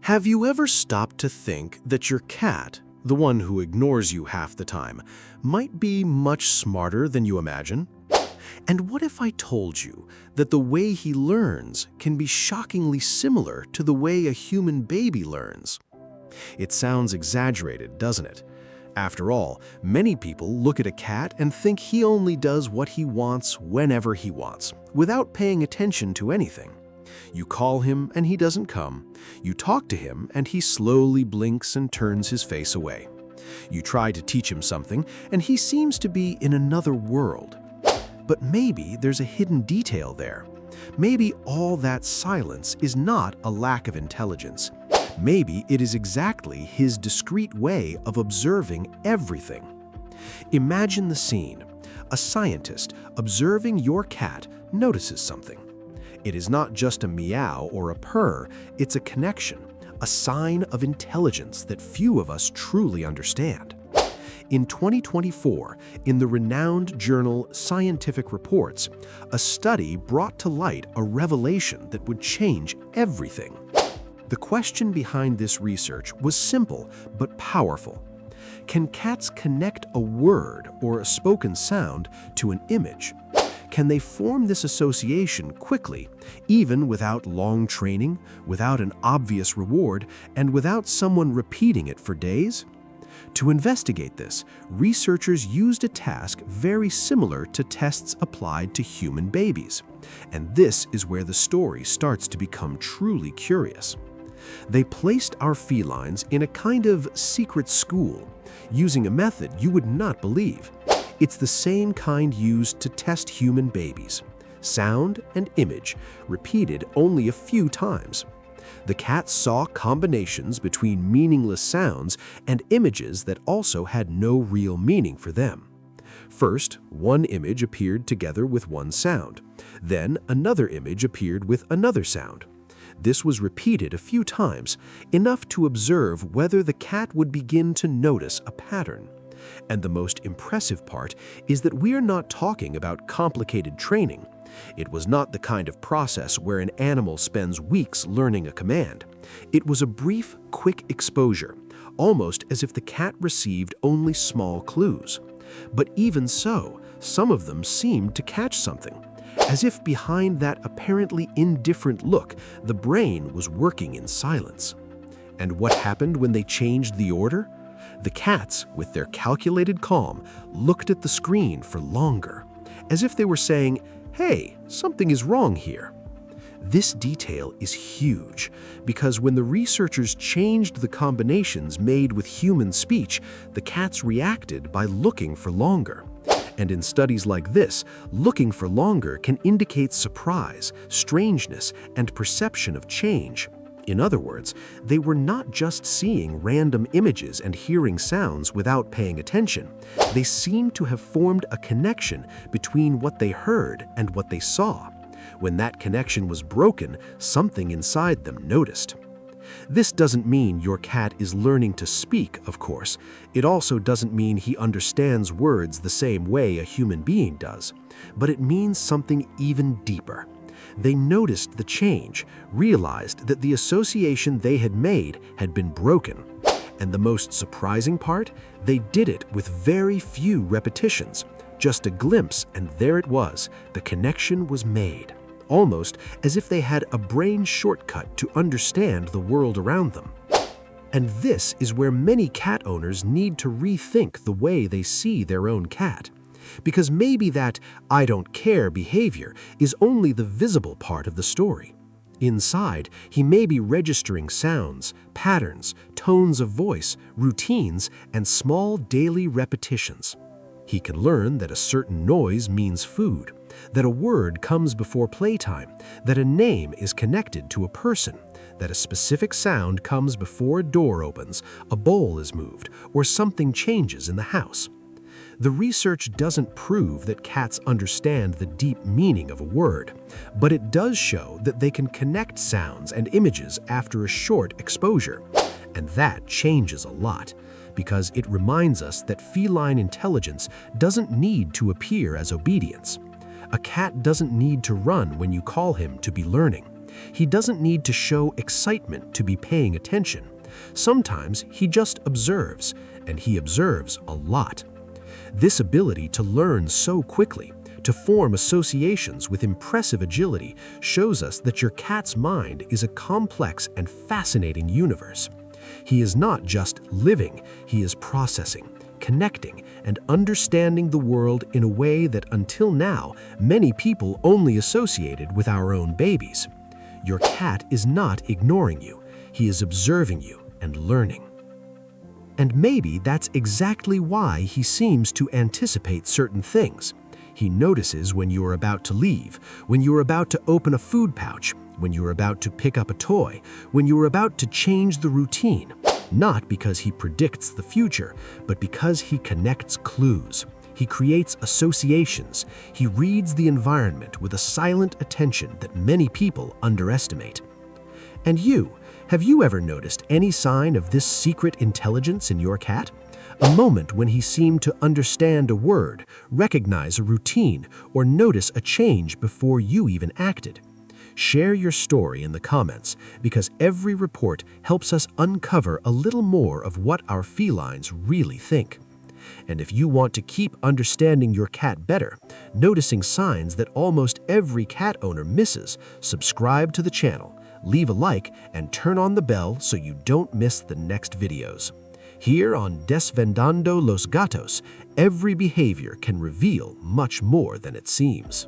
Have you ever stopped to think that your cat, the one who ignores you half the time, might be much smarter than you imagine? And what if I told you that the way he learns can be shockingly similar to the way a human baby learns? It sounds exaggerated, doesn't it? After all, many people look at a cat and think he only does what he wants whenever he wants, without paying attention to anything. You call him and he doesn't come. You talk to him and he slowly blinks and turns his face away. You try to teach him something and he seems to be in another world. But maybe there's a hidden detail there. Maybe all that silence is not a lack of intelligence. Maybe it is exactly his discreet way of observing everything. Imagine the scene. A scientist observing your cat notices something. It is not just a meow or a purr, it's a connection, a sign of intelligence that few of us truly understand. In 2024, in the renowned journal Scientific Reports, a study brought to light a revelation that would change everything. The question behind this research was simple but powerful. Can cats connect a word or a spoken sound to an image? Can they form this association quickly, even without long training, without an obvious reward, and without someone repeating it for days? To investigate this, researchers used a task very similar to tests applied to human babies. And this is where the story starts to become truly curious. They placed our felines in a kind of secret school, using a method you would not believe. It's the same kind used to test human babies. Sound and image, repeated only a few times. The cats saw combinations between meaningless sounds and images that also had no real meaning for them. First, one image appeared together with one sound. Then, another image appeared with another sound. This was repeated a few times, enough to observe whether the cat would begin to notice a pattern. And the most impressive part is that we are not talking about complicated training. It was not the kind of process where an animal spends weeks learning a command. It was a brief, quick exposure, almost as if the cat received only small clues. But even so, some of them seemed to catch something. As if behind that apparently indifferent look, the brain was working in silence. And what happened when they changed the order? The cats, with their calculated calm, looked at the screen for longer, as if they were saying, "Hey, something is wrong here." This detail is huge, because when the researchers changed the combinations made with human speech, the cats reacted by looking for longer. And in studies like this, looking for longer can indicate surprise, strangeness, and perception of change. In other words, they were not just seeing random images and hearing sounds without paying attention. They seemed to have formed a connection between what they heard and what they saw. When that connection was broken, something inside them noticed. This doesn't mean your cat is learning to speak, of course. It also doesn't mean he understands words the same way a human being does. But it means something even deeper. They noticed the change, realized that the association they had made had been broken. And the most surprising part? They did it with very few repetitions. Just a glimpse, and there it was. The connection was made. Almost as if they had a brain shortcut to understand the world around them. And this is where many cat owners need to rethink the way they see their own cat. Because maybe that "I don't care" behavior is only the visible part of the story. Inside, he may be registering sounds, patterns, tones of voice, routines, and small daily repetitions. He can learn that a certain noise means food, that a word comes before playtime, that a name is connected to a person, that a specific sound comes before a door opens, a bowl is moved, or something changes in the house. The research doesn't prove that cats understand the deep meaning of a word, but it does show that they can connect sounds and images after a short exposure. And that changes a lot, because it reminds us that feline intelligence doesn't need to appear as obedience. A cat doesn't need to run when you call him to be learning. He doesn't need to show excitement to be paying attention. Sometimes he just observes, and he observes a lot. This ability to learn so quickly, to form associations with impressive agility, shows us that your cat's mind is a complex and fascinating universe. He is not just living, he is processing, connecting, and understanding the world in a way that until now, many people only associated with our own babies. Your cat is not ignoring you, he is observing you and learning. And maybe that's exactly why he seems to anticipate certain things. He notices when you are about to leave, when you are about to open a food pouch, when you are about to pick up a toy, when you are about to change the routine. Not because he predicts the future, but because he connects clues. He creates associations. He reads the environment with a silent attention that many people underestimate. And you, have you ever noticed any sign of this secret intelligence in your cat? A moment when he seemed to understand a word, recognize a routine, or notice a change before you even acted. Share your story in the comments, because every report helps us uncover a little more of what our felines really think. And if you want to keep understanding your cat better, noticing signs that almost every cat owner misses, subscribe to the channel, leave a like, and turn on the bell so you don't miss the next videos. Here on Desvendando los Gatos, every behavior can reveal much more than it seems.